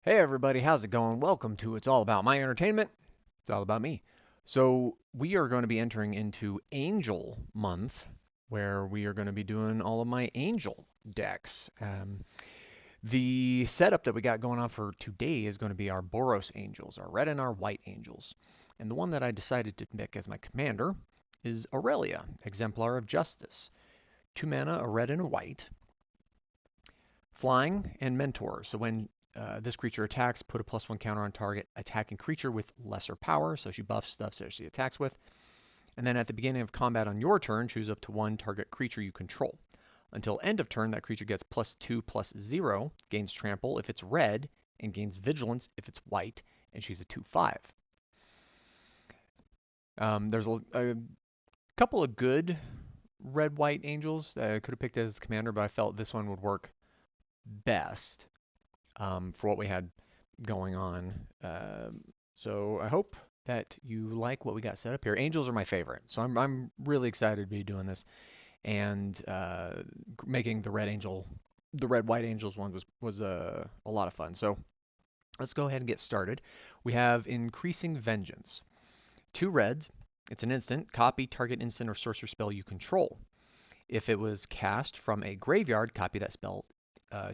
Hey everybody, how's it going? Welcome to It's All About My Entertainment. It's all about me. So, we are going to be entering into Angel Month, where we are going to be doing all of my Angel decks. The setup that we got going on for today is going to be our Boros Angels, our red and our white Angels. And the one that I decided to pick as my commander is Aurelia, Exemplar of Justice. 2 mana, a red and a white. Flying and Mentor. So when this creature attacks, put a +1 counter on target attacking creature with lesser power. So she buffs stuff so she attacks with. And then at the beginning of combat on your turn, choose up to 1 target creature you control. Until end of turn, that creature gets +2/+0, gains trample if it's red, and gains vigilance if it's white, and she's a 2/5. There's a couple of good red-white angels that I could have picked as the commander, but I felt this one would work best for what we had going on. So I hope that you like what we got set up here. Angels are my favorite, so I'm really excited to be doing this and making the red white angels one was a lot of fun. So let's go ahead and get started. We have Increasing Vengeance. 2 reds. It's an instant. Copy target instant or sorcery spell you control. If it was cast from a graveyard, copy that spell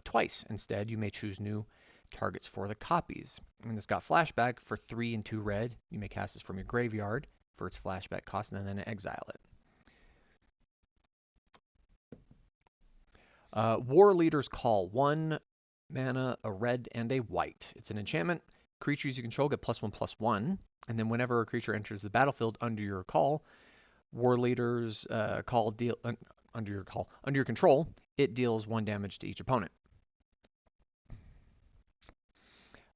twice. Instead, you may choose new targets for the copies. And it's got flashback for 3 and 2 red. You may cast this from your graveyard for its flashback cost and then exile it. War Leader's Call. 1 mana, a red and a white. It's an enchantment. Creatures you control get +1/+1. And then whenever a creature enters the battlefield under your call, War Leader's call deal under your control, it deals 1 damage to each opponent.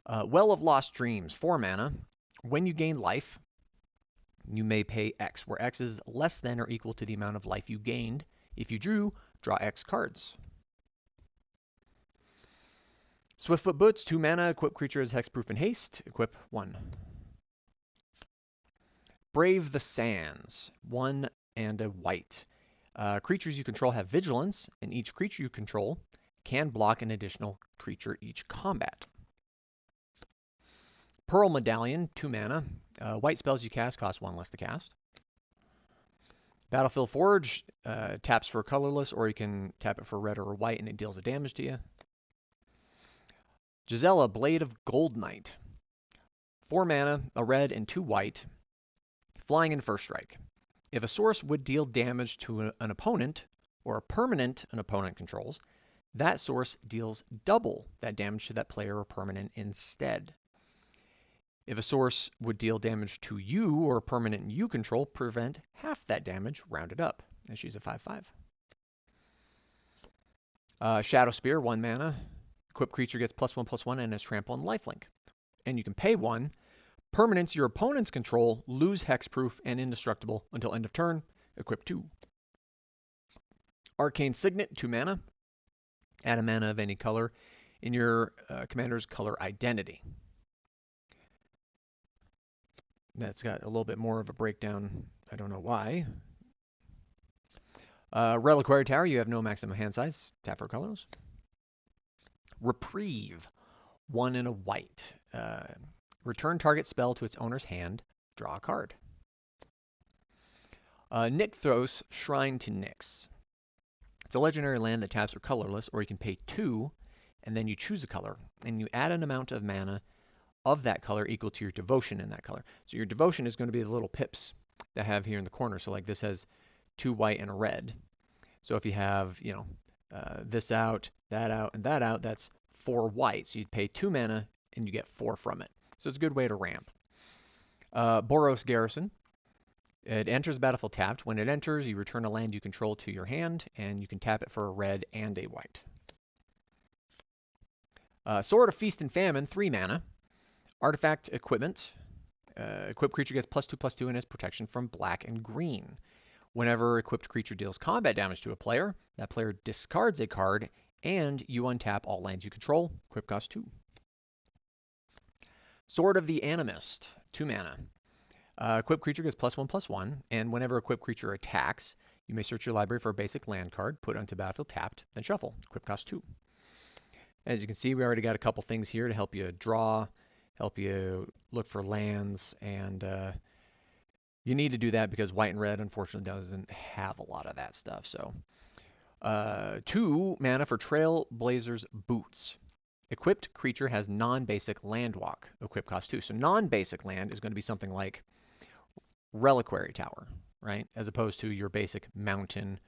Well of Lost Dreams, 4 mana. When you gain life, you may pay X, where X is less than or equal to the amount of life you gained. If you drew, draw X cards. Swiftfoot Boots, 2 mana. Equip creature as hexproof and haste. Equip 1. Brave the Sands, 1 and a white. Creatures you control have vigilance, and each creature you control can block an additional creature each combat. Pearl Medallion, 2 mana. White spells you cast cost 1 less to cast. Battlefield Forge taps for colorless, or you can tap it for red or white and it deals a damage to you. Gisela, Blade of Gold Knight. 4 mana, a red and 2 white. Flying in first strike. If a source would deal damage to an opponent, or a permanent an opponent controls, that source deals double that damage to that player or permanent instead. If a source would deal damage to you or a permanent you control, prevent half that damage rounded up. And she's a 5/5. Shadow Spear, 1 mana. Equipped creature gets +1/+1 and has trample and lifelink. And you can pay 1. Permanents your opponents control lose hexproof and indestructible until end of turn. Equip 2. Arcane Signet, 2 mana. Add a mana of any color in your commander's color identity. That's got a little bit more of a breakdown. I don't know why. Reliquary Tower, you have no maximum hand size. Tap for colors. Reprieve, 1 and a white. Return target spell to its owner's hand. Draw a card. Nykthos, Shrine to Nyx. It's a legendary land that taps for colorless, or you can pay 2, and then you choose a color, and you add an amount of mana of that color equal to your devotion in that color. So your devotion is going to be the little pips that I have here in the corner. So like this has 2 white and a red. So if you have, this out, and that out, that's 4 white. So you'd pay 2 mana and you get 4 from it. So it's a good way to ramp. Boros Garrison. It enters the battlefield tapped. When it enters, you return a land you control to your hand, and you can tap it for a red and a white. Sword of Feast and Famine, 3 mana. Artifact Equipment. Equipped creature gets +2/+2 and has protection from black and green. Whenever equipped creature deals combat damage to a player, that player discards a card, and you untap all lands you control. Equip cost 2. Sword of the Animist, 2 mana. Equipped creature gets +1/+1, and whenever equipped creature attacks, you may search your library for a basic land card, put it onto battlefield tapped, then shuffle. Equip cost 2. As you can see, we already got a couple things here to help you draw, help you look for lands, and you need to do that because white and red unfortunately doesn't have a lot of that stuff. So 2 mana for Trailblazer's Boots. Equipped creature has non-basic land walk. Equip cost 2. So non-basic land is going to be something like Reliquary Tower, right? As opposed to your basic mountain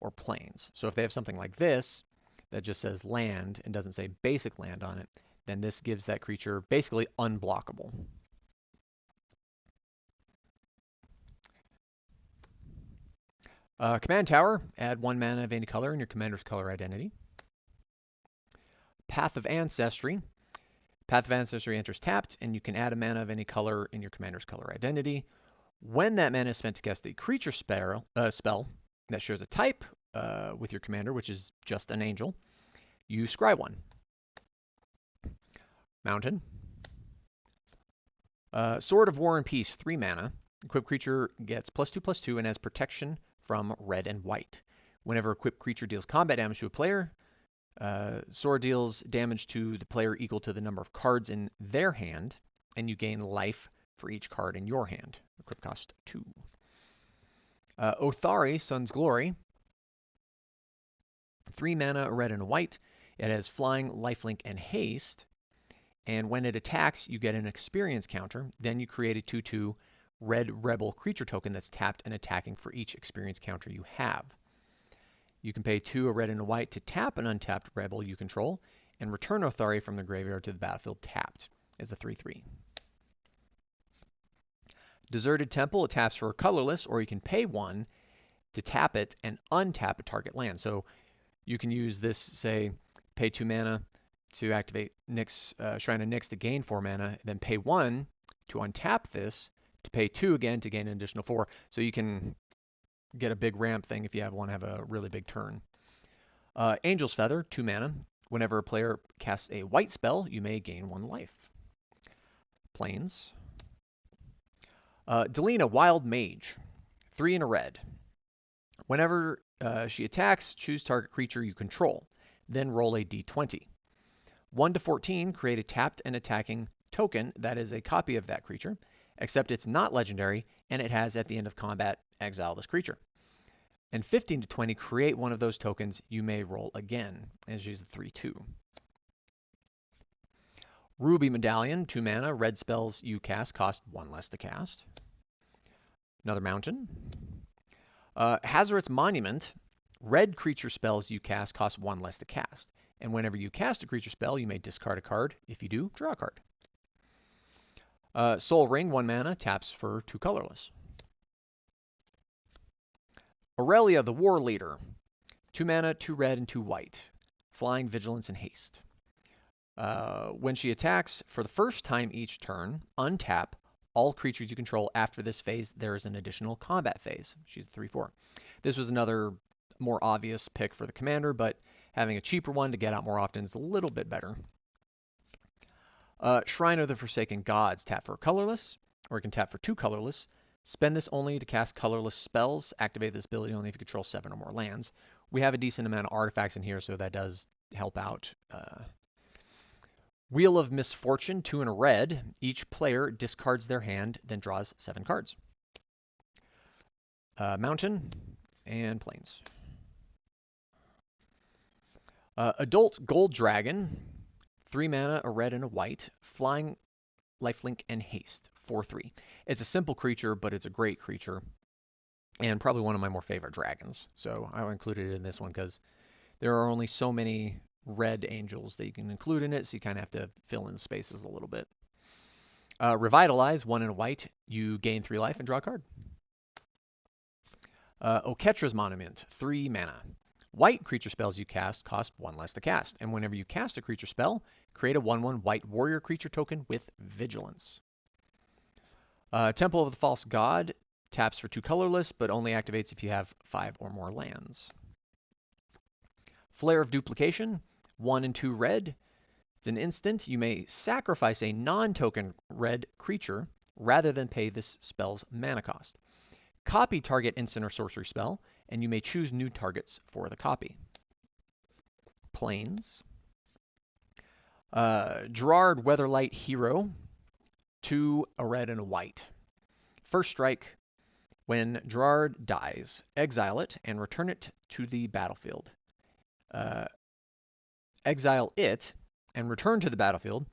or plains. So if they have something like this that just says land and doesn't say basic land on it, then this gives that creature basically unblockable. Command Tower, add 1 mana of any color in your commander's color identity. Path of Ancestry. Path of Ancestry enters tapped, and you can add a mana of any color in your commander's color identity. When that mana is spent to cast a creature spell that shares a type with your commander, which is just an angel, you scry 1. Mountain. Sword of War and Peace, 3 mana. Equipped creature gets +2/+2 and has protection from red and white. Whenever equipped creature deals combat damage to a player, sword deals damage to the player equal to the number of cards in their hand, and you gain life for each card in your hand. Equip cost 2. Othari, Sun's Glory. 3 mana, a red and a white. It has flying, lifelink, and haste. And when it attacks, you get an experience counter. Then you create a 2/2 red rebel creature token that's tapped and attacking for each experience counter you have. You can pay 2, a red and a white, to tap an untapped rebel you control, and return Othari from the graveyard to the battlefield tapped as a 3/3. Deserted Temple, it taps for a colorless, or you can pay 1 to tap it and untap a target land. So you can use this, say, pay 2 mana to activate Shrine of Nyx to gain 4 mana, then pay 1 to untap this, to pay 2 again to gain an additional 4. So you can get a big ramp thing if you want to have a really big turn. Angel's Feather, 2 mana. Whenever a player casts a white spell, you may gain 1 life. Plains. Delina, Wild Mage, 3 and a red. Whenever she attacks, choose target creature you control, then roll a d20. 1 to 14, create a tapped and attacking token that is a copy of that creature, except it's not legendary, and it has, at the end of combat, exile this creature. And 15 to 20, create one of those tokens. You may roll again, and use the 3/2. Ruby Medallion, 2 mana, red spells you cast cost 1 less to cast. Another mountain. Hazoret's Monument, red creature spells you cast cost 1 less to cast. And whenever you cast a creature spell, you may discard a card. If you do, draw a card. Soul Ring, 1 mana, taps for 2 colorless. Aurelia, the War Leader, 2 mana, 2 red, and 2 white. Flying, vigilance, and haste. When she attacks, for the first time each turn, untap all creatures you control. After this phase, there is an additional combat phase. She's a 3/4. This was another more obvious pick for the commander, but having a cheaper one to get out more often is a little bit better. Shrine of the Forsaken Gods, tap for colorless, or you can tap for 2 colorless. Spend this only to cast colorless spells. Activate this ability only if you control 7 or more lands. We have a decent amount of artifacts in here, so that does help out. Wheel of Misfortune, 2 and a red. Each player discards their hand, then draws 7 cards. Mountain and Plains. Adult Gold Dragon, 3 mana, a red and a white. Flying, lifelink, and haste, 4/3. It's a simple creature, but it's a great creature, and probably one of my more favorite dragons. So I included it in this one because there are only so many red angels that you can include in it, so you kind of have to fill in spaces a little bit. Revitalize, 1 and a white. You gain 3 life and draw a card. Oketra's Monument, 3 mana. White creature spells you cast cost 1 less to cast, and whenever you cast a creature spell, create a 1/1 white warrior creature token with vigilance. Temple of the False God, taps for 2 colorless, but only activates if you have 5 or more lands. Flare of Duplication, 1 and 2 red. It's an instant. You may sacrifice a non-token red creature rather than pay this spell's mana cost. Copy target instant or sorcery spell, and you may choose new targets for the copy. Plains. Gerard Weatherlight Hero, 2, a red and a white. First strike, when Gerard dies, exile it and return it to the battlefield. Uh, exile it and return to the battlefield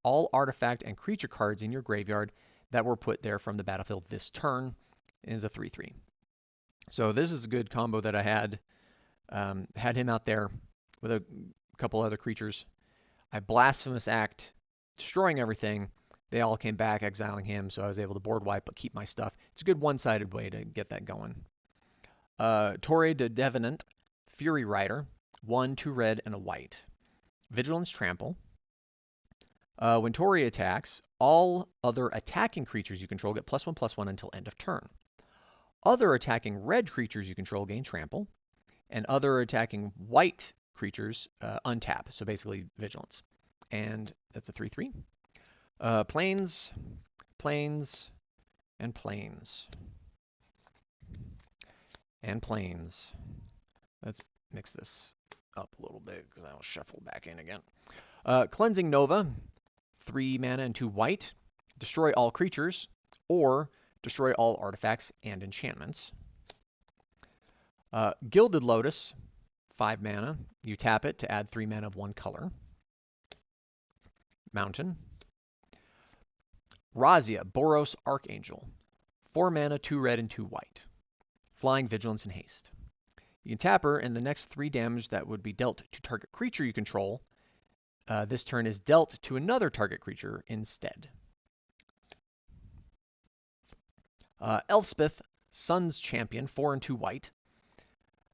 all artifact and creature cards in your graveyard that were put there from the battlefield this turn. It is a 3/3. So this is a good combo that I had. Had him out there with a couple other creatures. I Blasphemous Act, destroying everything. They all came back, exiling him, so I was able to board wipe but keep my stuff. It's a good one-sided way to get that going. Torre de Devenant, Fury Rider, 1, 2 red, and a white. Vigilance Trample. When Torre attacks, all other attacking creatures you control get +1/+1 until end of turn. Other attacking red creatures you control gain Trample, and other attacking white creatures untap, so basically Vigilance. And that's a 3/3. Plains, plains, and plains. And plains. Let's mix this up a little bit because I'll shuffle back in again. Cleansing Nova, 3 mana and 2 white. Destroy all creatures, or destroy all artifacts and enchantments. Gilded Lotus, 5 mana. You tap it to add 3 mana of one color. Mountain. Razia, Boros Archangel, 4 mana, 2 red, and 2 white. Flying, Vigilance, and Haste. You can tap her, and the next 3 damage that would be dealt to target creature you control this turn is dealt to another target creature instead. Elspeth, Sun's Champion, 4 and 2 white.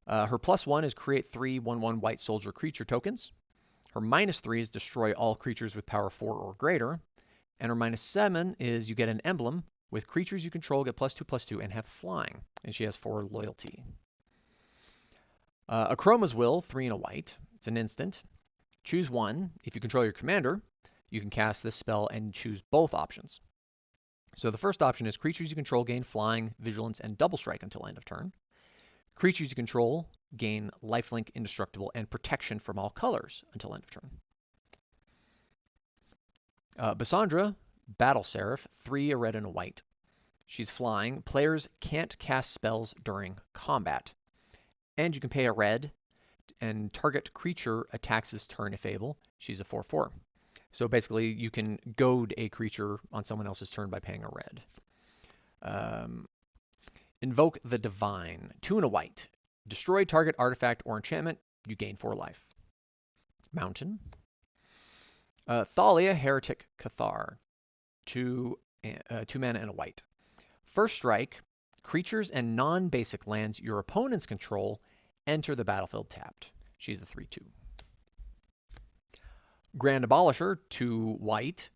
Her +1 is create 3 1/1 white soldier creature tokens. Her -3 is destroy all creatures with power 4 or greater. And her -7 is you get an emblem with creatures you control get +2/+2 and have flying. And she has 4 loyalty. Akroma's Will, 3 and a white. It's an instant. Choose one. If you control your commander, you can cast this spell and choose both options. So the first option is creatures you control gain flying, vigilance, and double strike until end of turn. Creatures you control gain lifelink, indestructible, and protection from all colors until end of turn. Bassandra, Battle Seraph, 3, a red and a white. She's flying. Players can't cast spells during combat. And you can pay a red, and target creature attacks this turn if able. She's a 4/4. So basically, you can goad a creature on someone else's turn by paying a red. Invoke the Divine, 2 and a white. Destroy target artifact or enchantment. You gain 4 life. Mountain. Thalia, Heretic Cathar, 2 mana and a white. First strike, creatures and non-basic lands your opponents control enter the battlefield tapped. She's a 3/2. Grand Abolisher, 2 white.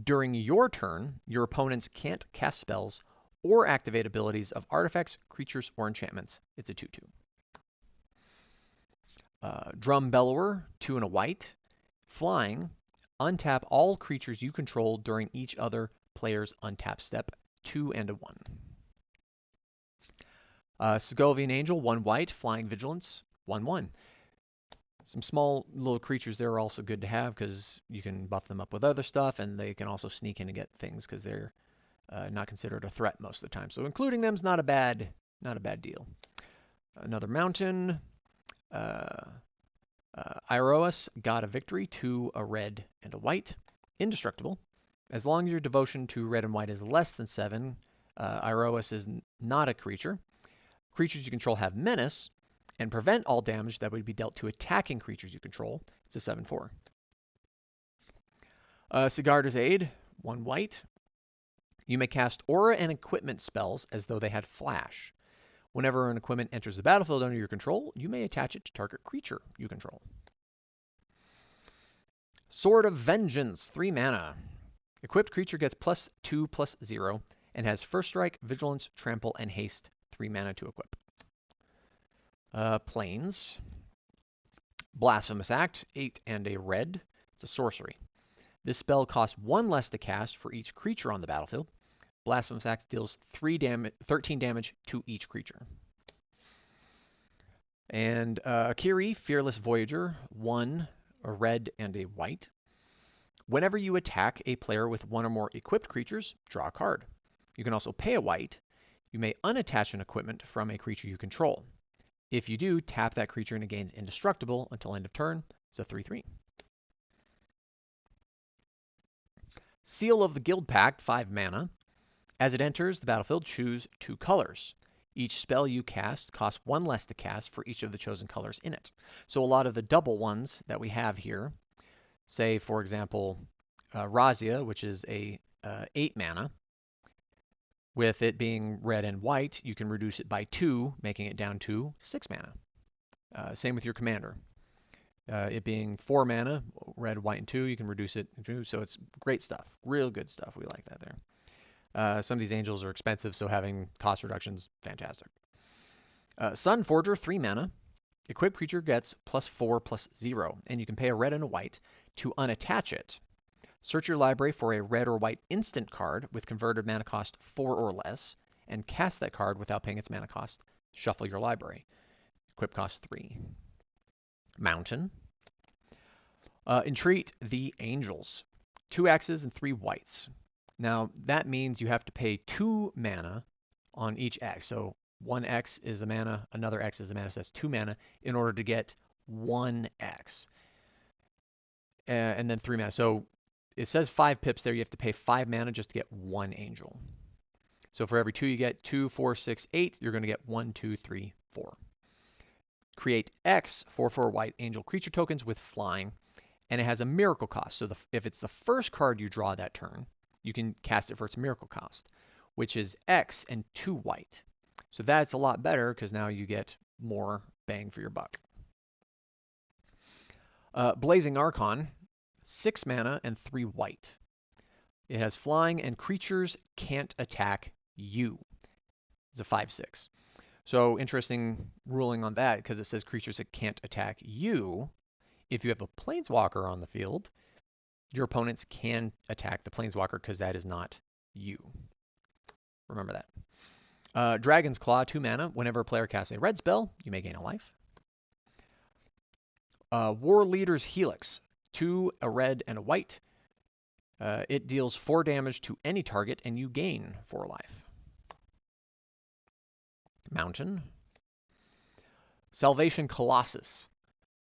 During your turn, your opponents can't cast spells or activate abilities of artifacts, creatures, or enchantments. It's a 2/2. Drum Bellower, 2 and a white. Flying. Untap all creatures you control during each other player's untap step, 2 and a 1. Segovian Angel, 1 white, flying vigilance, 1/1. Some small little creatures there are also good to have because you can buff them up with other stuff, and they can also sneak in and get things because they're not considered a threat most of the time. So including them is not a bad deal. Another mountain. Iroas, God of Victory, 2, a red and a white. Indestructible. As long as your devotion to red and white is less than 7, Iroas is not a creature. Creatures you control have menace and prevent all damage that would be dealt to attacking creatures you control. It's a 7/4. Sigarda's Aid, 1 white. You may cast aura and equipment spells as though they had flash. Whenever an equipment enters the battlefield under your control, you may attach it to target creature you control. Sword of Vengeance, 3 mana. Equipped creature gets +2/+0 and has first strike, vigilance, trample, and haste, 3 mana to equip. Plains. Blasphemous Act, 8 and a red. It's a sorcery. This spell costs 1 less to cast for each creature on the battlefield. Blasphemous Axe deals 13 damage to each creature. And Akiri, Fearless Voyager, 1, a red and a white. Whenever you attack a player with one or more equipped creatures, draw a card. You can also pay a white. You may unattach an equipment from a creature you control. If you do, tap that creature and it gains indestructible until end of turn. It's a 3/3. Seal of the Guild Pact, 5 mana. As it enters the battlefield, choose 2 colors. Each spell you cast costs 1 less to cast for each of the chosen colors in it. So a lot of the double ones that we have here, say for example, Razia, which is a 8 mana, with it being red and white, you can reduce it by 2, making it down to 6 mana. Same with your commander. It being 4 mana, red, white, and 2, you can reduce it to 2. So it's great stuff. Real good stuff. We like that there. Some of these angels are expensive, so having cost reductions, fantastic. Sun Forger, 3 mana. Equipped creature gets +4/+0, and you can pay a red and a white to unattach it. Search your library for a red or white instant card with converted mana cost 4 or less, and cast that card without paying its mana cost. Shuffle your library. Equip cost 3. Mountain. Entreat the Angels. 2 X's and 3 whites. Now, that means you have to pay 2 mana on each X. So 1 X is a mana, another X is a mana, so that's 2 mana in order to get 1 X. And then 3 mana. So it says 5 pips there. You have to pay 5 mana just to get 1 angel. So for every 2 you get, 2, 4, 6, 8, you're going to get 1, 2, 3, 4. Create X 4/4 white angel creature tokens with flying, and it has a miracle cost. So if it's the first card you draw that turn, you can cast it for its miracle cost, which is X and 2 white. So that's a lot better because now you get more bang for your buck. Blazing Archon, 6 mana and 3 white. It has flying and creatures can't attack you. It's a 5/6. So interesting ruling on that because it says creatures that can't attack you. If you have a planeswalker on the field, your opponents can attack the planeswalker because that is not you. Remember that. Dragon's Claw, 2 mana. Whenever a player casts a red spell, you may gain a life. War Leader's Helix, 2, a red and a white. It deals 4 damage to any target and you gain 4 life. Mountain. Salvation Colossus,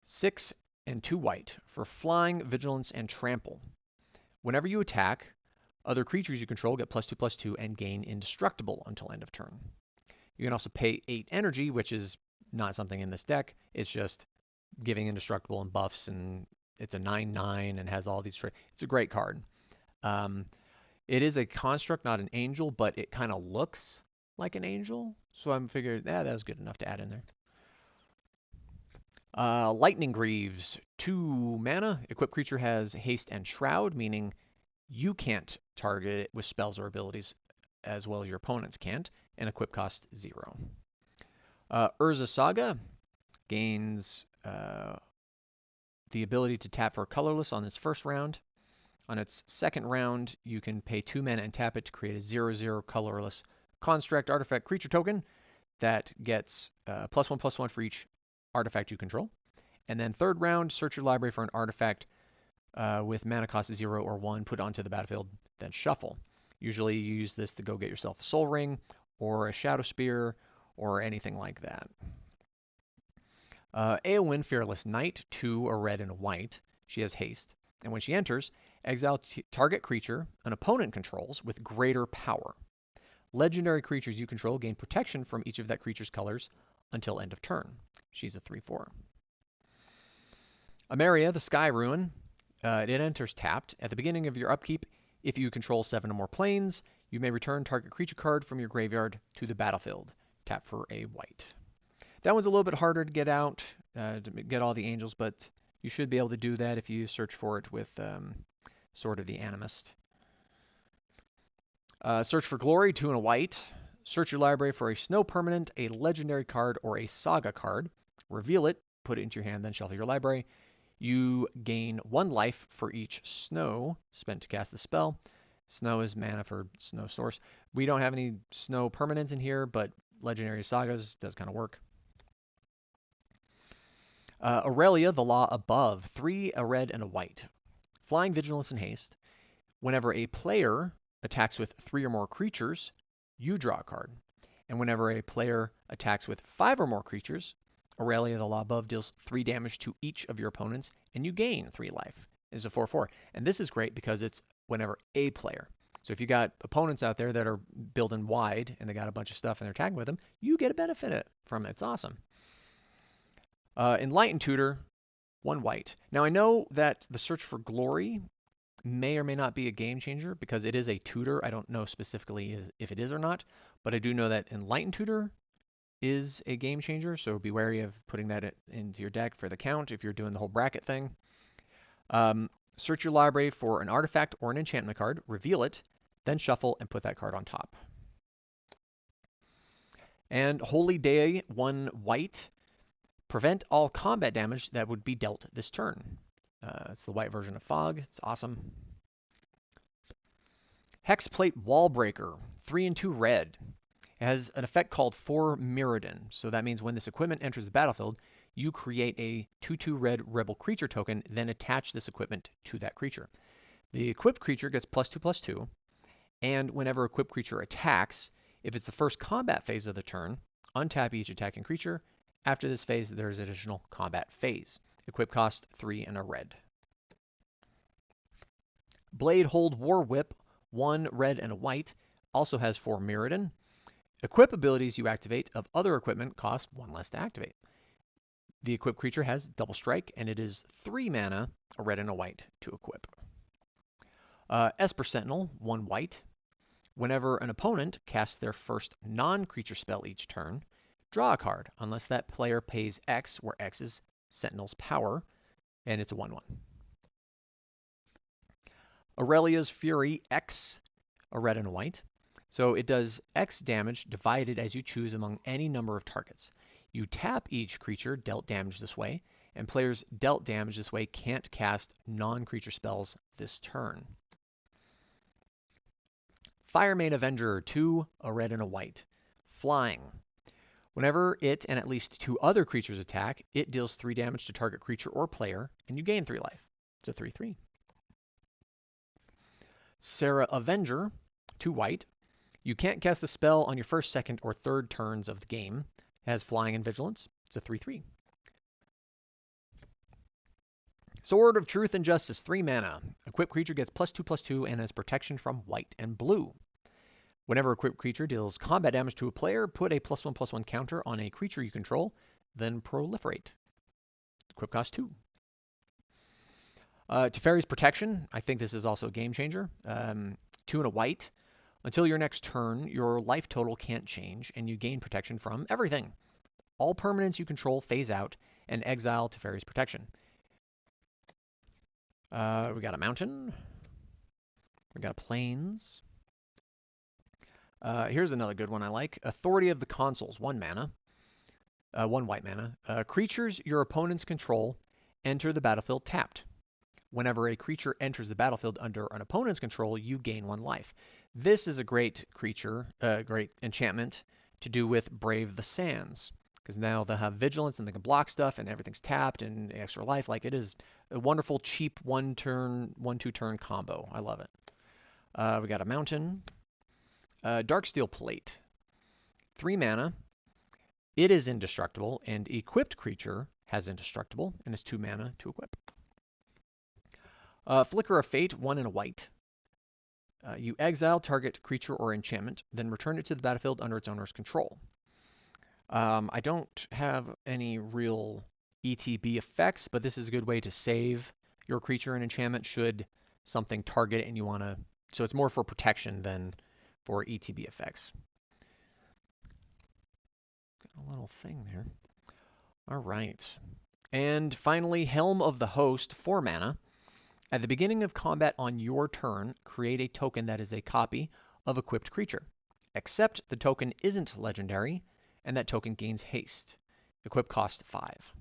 6 and 2 white for flying, vigilance, and trample. Whenever you attack, other creatures you control get +2/+2 and gain indestructible until end of turn. You can also pay 8 energy, which is not something in this deck. It's just giving indestructible and buffs, and it's a 9/9 and has all these traits. It's a great card. It is a construct, not an angel, but it kind of looks like an angel. So I'm figured, that was good enough to add in there. Lightning Greaves, 2 mana. Equipped creature has haste and shroud, meaning you can't target it with spells or abilities as well as your opponents can't, and equip cost 0. Urza Saga gains the ability to tap for colorless on its first round. On its second round, you can pay 2 mana and tap it to create a 0/0 colorless construct artifact creature token that gets +1/+1 for each artifact you control. And then third round, search your library for an artifact with mana cost 0 or 1, put it onto the battlefield, then shuffle. Usually you use this to go get yourself a Soul Ring or a Shadow Spear or anything like that. Eowyn, Fearless Knight, 2, a red and a white. She has haste. And when she enters, exile target creature an opponent controls with greater power. Legendary creatures you control gain protection from each of that creature's colors until end of turn. She's a 3/4. Ameria, the Sky Ruin. It enters tapped. At the beginning of your upkeep, if you control 7 or more planes, you may return target creature card from your graveyard to the battlefield. Tap for a white. That one's a little bit harder to get out, to get all the angels, but you should be able to do that if you search for it with Sword of the Animist. Search for Glory, 2 and a white. Search your library for a snow permanent, a legendary card, or a saga card. Reveal it, put it into your hand, then shuffle your library. You gain 1 life for each snow spent to cast the spell. Snow is mana for snow source. We don't have any snow permanents in here, but legendary sagas does kind of work. Aurelia, the Law Above, 3, a red and a white. Flying, Vigilance, and Haste. Whenever a player attacks with 3 or more creatures, you draw a card. And whenever a player attacks with 5 or more creatures, Aurelia the Law Above deals 3 damage to each of your opponents, and you gain 3 life. It's a 4/4. And this is great because it's whenever a player. So if you got opponents out there that are building wide and they got a bunch of stuff and they're attacking with them, you get a benefit from it. It's awesome. Enlightened Tutor, 1 white. Now I know that the Search for Glory may or may not be a game changer because it is a tutor. I don't know specifically if it is or not, but I do know that Enlightened Tutor is a game changer, so be wary of putting that into your deck for the count if you're doing the whole bracket thing. Search your library for an artifact or an enchantment card, reveal it, then shuffle and put that card on top. And Holy Day, 1 white. Prevent all combat damage that would be dealt this turn. It's the white version of Fog. It's awesome. Hexplate Wallbreaker, 3 and 2 red. It has an effect called For Mirrodin. So that means when this equipment enters the battlefield, you create a 2/2 red rebel creature token, then attach this equipment to that creature. The equipped creature gets +2/+2, and whenever equipped creature attacks, if it's the first combat phase of the turn, untap each attacking creature. After this phase, there's additional combat phase. Equip cost 3 and a red. Blade Hold War Whip, 1 red and a white, also has For Mirrodin. Equip abilities you activate of other equipment cost 1 less to activate. The equipped creature has double strike, and it is 3 mana, a red and a white, to equip. Esper Sentinel, 1 white. Whenever an opponent casts their first non-creature spell each turn, draw a card, unless that player pays X, where X is Sentinel's power, and it's a 1/1. Aurelia's Fury, X, a red and a white. So it does X damage divided as you choose among any number of targets. You tap each creature dealt damage this way, and players dealt damage this way can't cast non-creature spells this turn. Firemane Avenger, 2, a red and a white. Flying. Whenever it and at least 2 other creatures attack, it deals 3 damage to target creature or player, and you gain 3 life. It's a 3/3. Sarah Avenger, 2 white. You can't cast the spell on your first, second, or third turns of the game. It has Flying and Vigilance. It's a 3/3. Sword of Truth and Justice, 3 mana. Equipped creature gets +2/+2 and has protection from white and blue. Whenever equipped creature deals combat damage to a player, put a +1/+1 counter on a creature you control, then proliferate. Equip cost 2. Teferi's Protection, I think this is also a game changer. 2 and a white. Until your next turn, your life total can't change, and you gain protection from everything. All permanents you control phase out, and exile Teferi's Protection. We got a mountain. We got a plains. Here's another good one I like. Authority of the Consuls, 1 mana. 1 white mana. Creatures your opponents control enter the battlefield tapped. Whenever a creature enters the battlefield under an opponent's control, you gain 1 life. This is a great creature, great enchantment to do with Brave the Sands, because now they'll have vigilance and they can block stuff and everything's tapped and extra life. Like, it is a wonderful, cheap 1/2 turn combo. I love it. We got a mountain. Darksteel Plate, 3 mana. It is indestructible, and equipped creature has indestructible, and is 2 mana to equip. Flicker of Fate, 1 and a white. You exile target creature or enchantment, then return it to the battlefield under its owner's control. I don't have any real ETB effects, but this is a good way to save your creature and enchantment should something target it and you want to... So it's more for protection than for ETB effects. Got a little thing there. All right. And finally, Helm of the Host, 4 mana. At the beginning of combat on your turn, create a token that is a copy of equipped creature, except the token isn't legendary, and that token gains haste. Equip cost 5.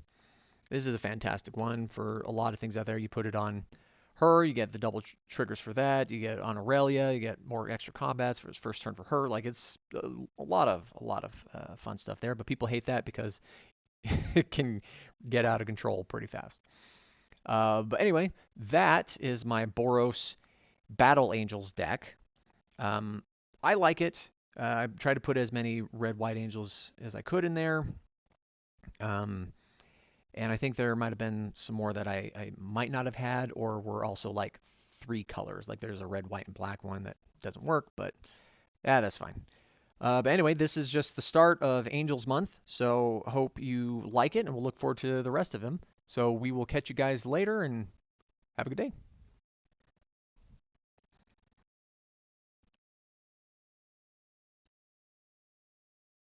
This is a fantastic one for a lot of things out there. You put it on her, you get the double triggers for that. You get on Aurelia, you get more extra combats for his first turn for her. Like, it's a lot of fun stuff there, but people hate that because it can get out of control pretty fast. But anyway, that is my Boros Battle Angels deck. Um, I like it. I tried to put as many red-white angels as I could in there. Um, and I think there might have been some more that I might not have had, or were also like three colors. Like there's a red, white, and black one that doesn't work, but yeah, that's fine. But anyway, this is just the start of Angels Month, so hope you like it, and we'll look forward to the rest of them. So we will catch you guys later, and have a good day.